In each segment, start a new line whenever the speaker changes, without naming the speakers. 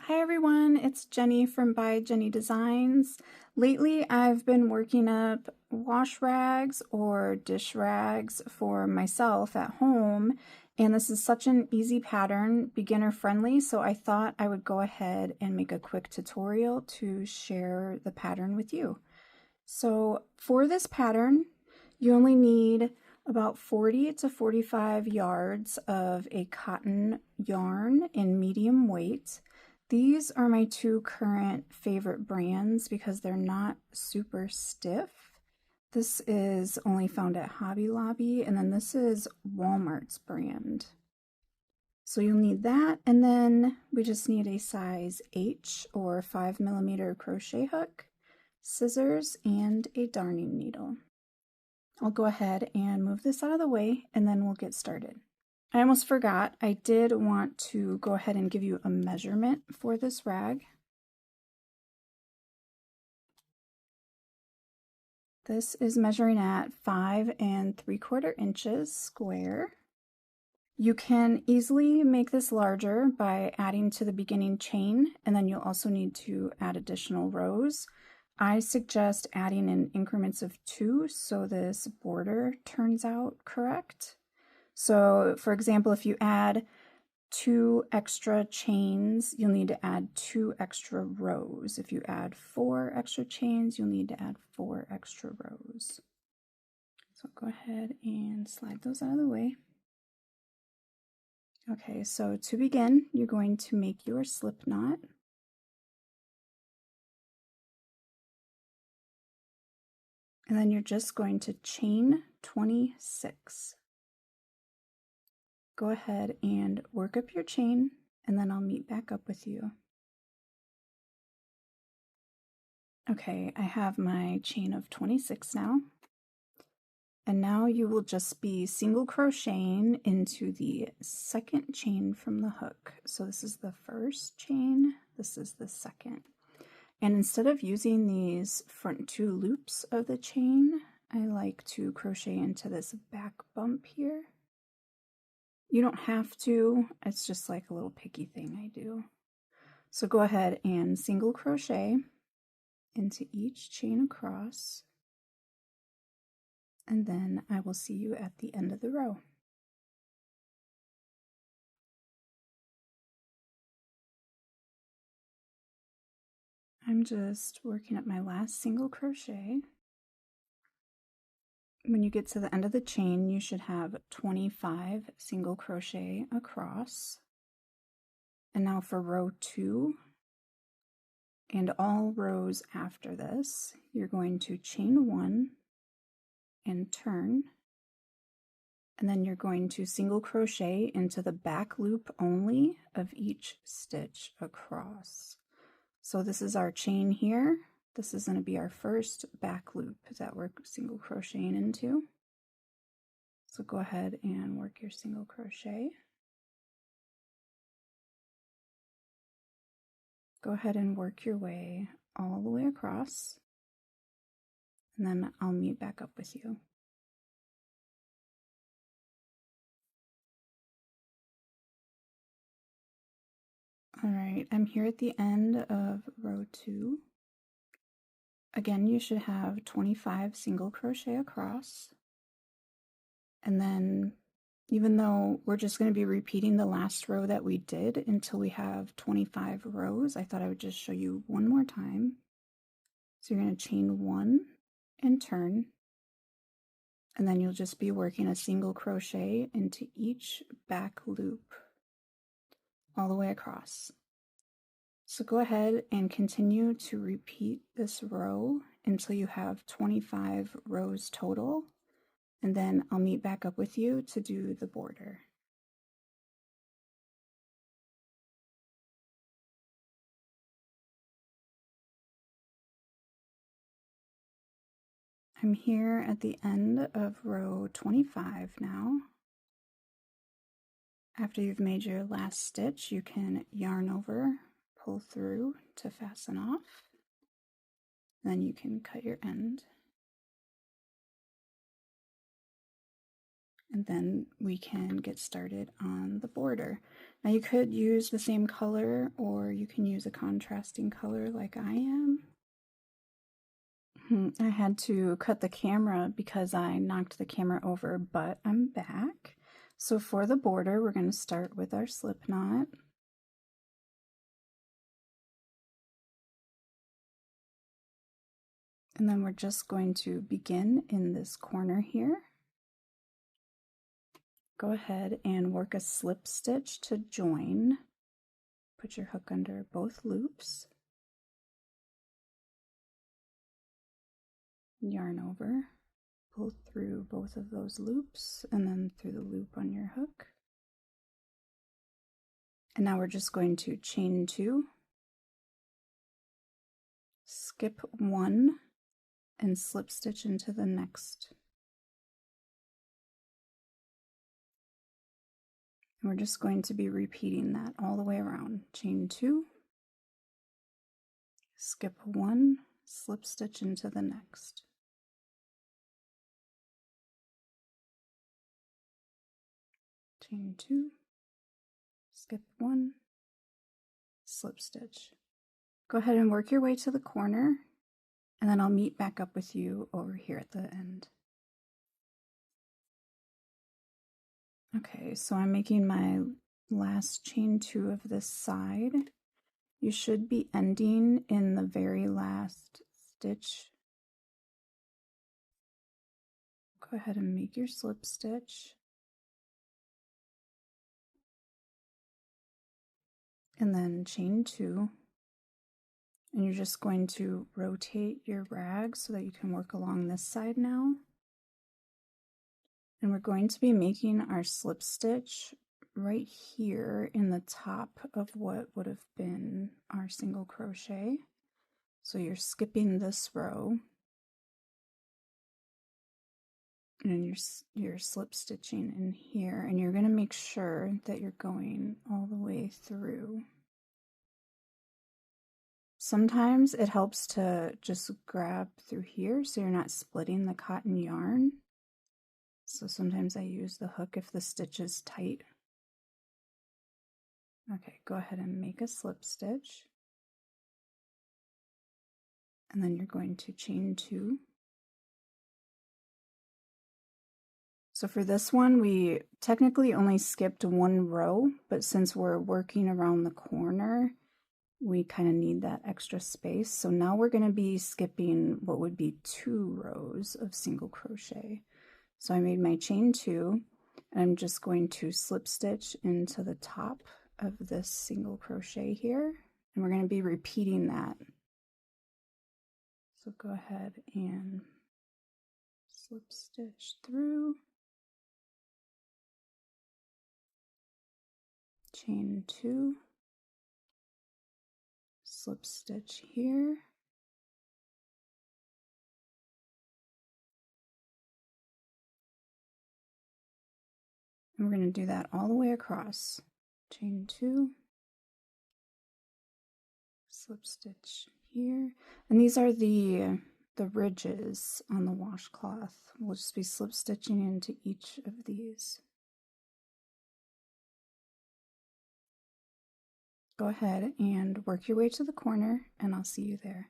Hi everyone, it's Jenny from By Jenny Designs. Lately I've been working up wash rags or dish rags for myself at home, and this is such an easy pattern, beginner friendly, so I thought I would go ahead and make a quick tutorial to share the pattern with you. So for this pattern, you only need about 40 to 45 yards of a cotton yarn in medium weight. These are my two current favorite brands because they're not super stiff. This is only found at Hobby Lobby, and then this is Walmart's brand. So you'll need that, and then we just need a size H or 5mm crochet hook, scissors, and a darning needle. I'll go ahead and move this out of the way, and then we'll get started. I almost forgot, I did want to go ahead and give you a measurement for this rag. This is measuring at 5 3/4 inches square. You can easily make this larger by adding to the beginning chain, and then you'll also need to add additional rows. I suggest adding in increments of 2 so this border turns out correct. So for example, if you add 2 extra chains, you'll need to add 2 extra rows. If you add 4 extra chains, you'll need to add 4 extra rows. So go ahead and slide those out of the way. Okay, so to begin, you're going to make your slip knot. And then you're just going to chain 26. Go ahead and work up your chain, and then I'll meet back up with you. Okay, I have my chain of 26 now. And now you will just be single crocheting into the second chain from the hook. So this is the first chain, this is the second. And instead of using these front 2 loops of the chain, I like to crochet into this back bump here. You don't have to, it's just like a little picky thing I do. So go ahead and single crochet into each chain across, and then I will see you at the end of the row. I'm just working up my last single crochet. When you get to the end of the chain, you should have 25 single crochet across. And now for row 2 and all rows after this, you're going to chain 1 and turn, and then you're going to single crochet into the back loop only of each stitch across. So this is our chain here. This is going to be our first back loop that we're single crocheting into. So go ahead and work your single crochet. Go ahead and work your way all the way across, and then I'll meet back up with you. All right, I'm here at the end of row 2. Again, you should have 25 single crochet across. And then, even though we're just going to be repeating the last row that we did until we have 25 rows, I thought I would just show you one more time. So you're going to chain 1 and turn, and then you'll just be working a single crochet into each back loop all the way across. So go ahead and continue to repeat this row until you have 25 rows total, and then I'll meet back up with you to do the border. I'm here at the end of row 25 now. After you've made your last stitch, you can yarn over, pull through to fasten off. Then you can cut your end. And then we can get started on the border. Now you could use the same color, or you can use a contrasting color like I am. I had to cut the camera because I knocked the camera over, but I'm back. So for the border, we're going to start with our slip knot. And then we're just going to begin in this corner here. Go ahead and work a slip stitch to join. Put your hook under both loops. Yarn over, pull through both of those loops, and then through the loop on your hook. And now we're just going to chain 2, skip 1, and slip stitch into the next. And we're just going to be repeating that all the way around. Chain 2, skip 1, slip stitch into the next. Chain 2, skip 1, slip stitch. Go ahead and work your way to the corner, and then I'll meet back up with you over here at the end. Okay, so I'm making my last chain 2 of this side. You should be ending in the very last stitch. Go ahead and make your slip stitch. And then chain 2. And you're just going to rotate your rag so that you can work along this side now. And we're going to be making our slip stitch right here in the top of what would have been our single crochet. So you're skipping this row, and you're slip stitching in here, and you're going to make sure that you're going all the way through. Sometimes it helps to just grab through here so you're not splitting the cotton yarn. So sometimes I use the hook if the stitch is tight. Okay, go ahead and make a slip stitch. And then you're going to chain 2. So for this one, we technically only skipped 1 row, but since we're working around the corner, we kind of need that extra space. So now we're going to be skipping what would be 2 rows of single crochet. So I made my chain 2, and I'm just going to slip stitch into the top of this single crochet here, and we're going to be repeating that. So go ahead and slip stitch through, chain 2, slip stitch here, and we're going to do that all the way across. Chain 2, slip stitch here, and these are the ridges on the washcloth. We'll just be slip stitching into each of these. Go ahead and work your way to the corner, and I'll see you there.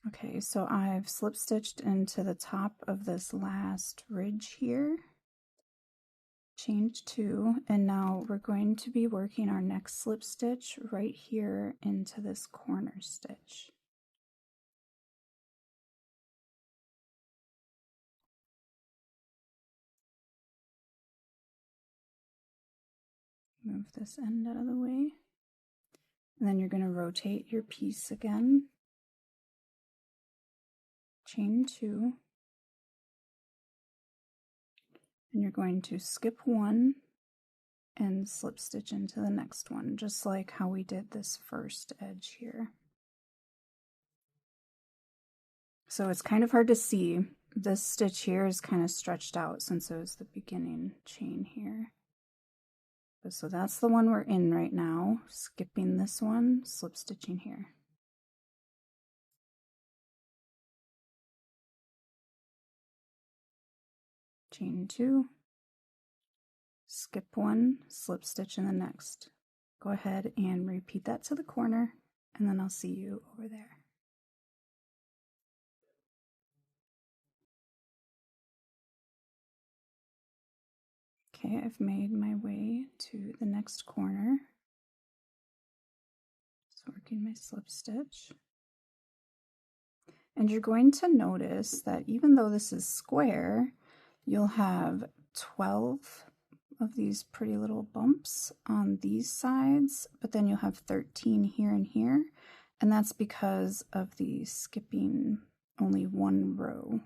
Okay, so I've slip stitched into the top of this last ridge here, chained 2, and now we're going to be working our next slip stitch right here into this corner stitch. Move this end out of the way, and then you're going to rotate your piece again, chain 2, and you're going to skip 1 and slip stitch into the next one, just like how we did this first edge here. So it's kind of hard to see. This stitch here is kind of stretched out since it was the beginning chain here. But so that's the one we're in right now, skipping this one, slip stitching here. chain 2, skip 1, slip stitch in the next. Go ahead and repeat that to the corner, and then I'll see you over there. Okay, I've made my way to the next corner. Just working my slip stitch. And you're going to notice that even though this is square, you'll have 12 of these pretty little bumps on these sides, but then you'll have 13 here and here, and that's because of the skipping only one row.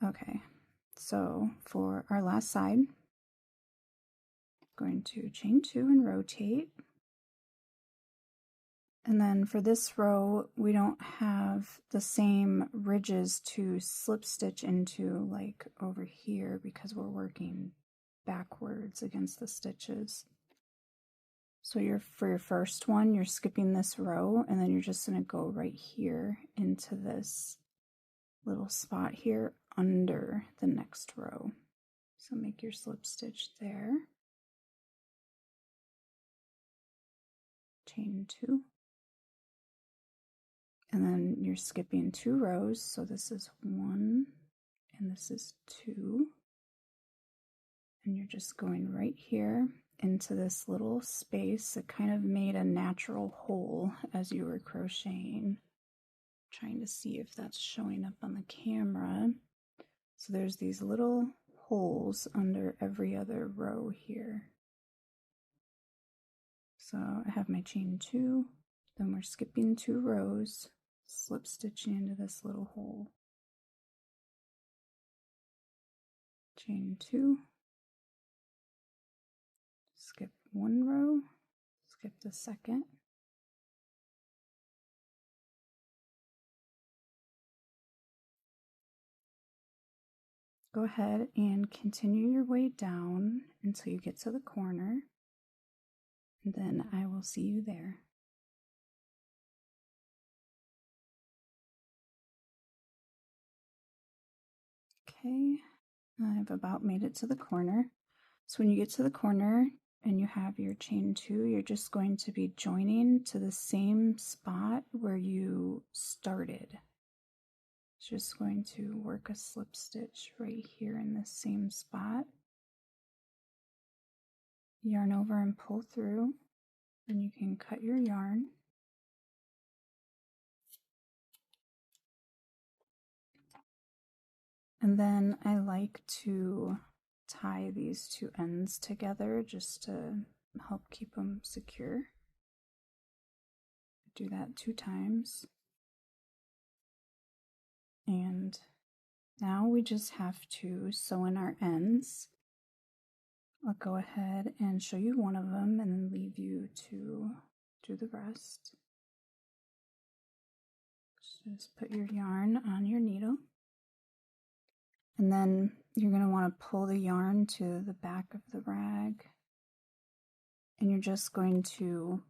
Okay, so for our last side, I'm going to chain 2 and rotate. And then for this row, we don't have the same ridges to slip stitch into like over here because we're working backwards against the stitches. So for your first one, you're skipping this row, and then you're just going to go right here into this little spot here under the next row. So make your slip stitch there. Chain 2. And then you're skipping 2 rows, so this is 1 and this is 2. And you're just going right here into this little space that kind of made a natural hole as you were crocheting. Trying to see if that's showing up on the camera. So there's these little holes under every other row here. So I have my chain 2, then we're skipping 2 rows, slip stitching into this little hole. Chain 2, skip 1 row, skip the second. Go ahead and continue your way down until you get to the corner, and then I will see you there. Okay, I've about made it to the corner. So when you get to the corner and you have your chain 2, you're just going to be joining to the same spot where you started. Just going to work a slip stitch right here in this same spot. Yarn over and pull through, and you can cut your yarn. And then I like to tie these 2 ends together just to help keep them secure. Do that 2 times. And now we just have to sew in our ends. I'll go ahead and show you one of them and then leave you to do the rest. So just put your yarn on your needle. And then you're going to want to pull the yarn to the back of the rag. And you're just going to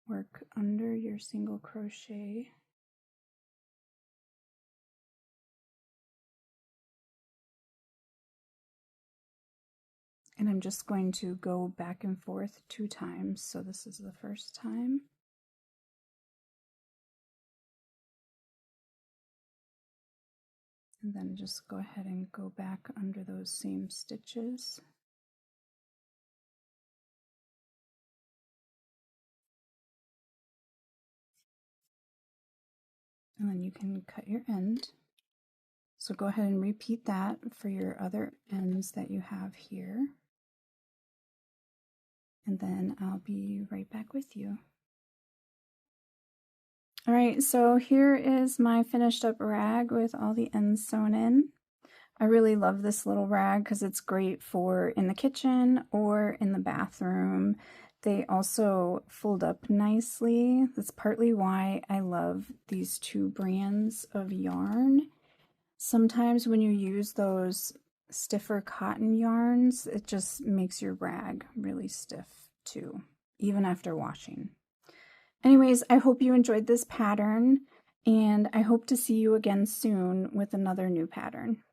work under your single crochet. And I'm just going to go back and forth 2 times. So this is the first time. And then just go ahead and go back under those same stitches. And then you can cut your end. So go ahead and repeat that for your other ends that you have here. And then I'll be right back with you. All right, so here is my finished up rag with all the ends sewn in. I really love this little rag because it's great for in the kitchen or in the bathroom. They also fold up nicely. That's partly why I love these 2 brands of yarn. Sometimes when you use those stiffer cotton yarns, it just makes your rag really stiff too, even after washing. Anyways, I hope you enjoyed this pattern. and I hope to see you again soon with another new pattern.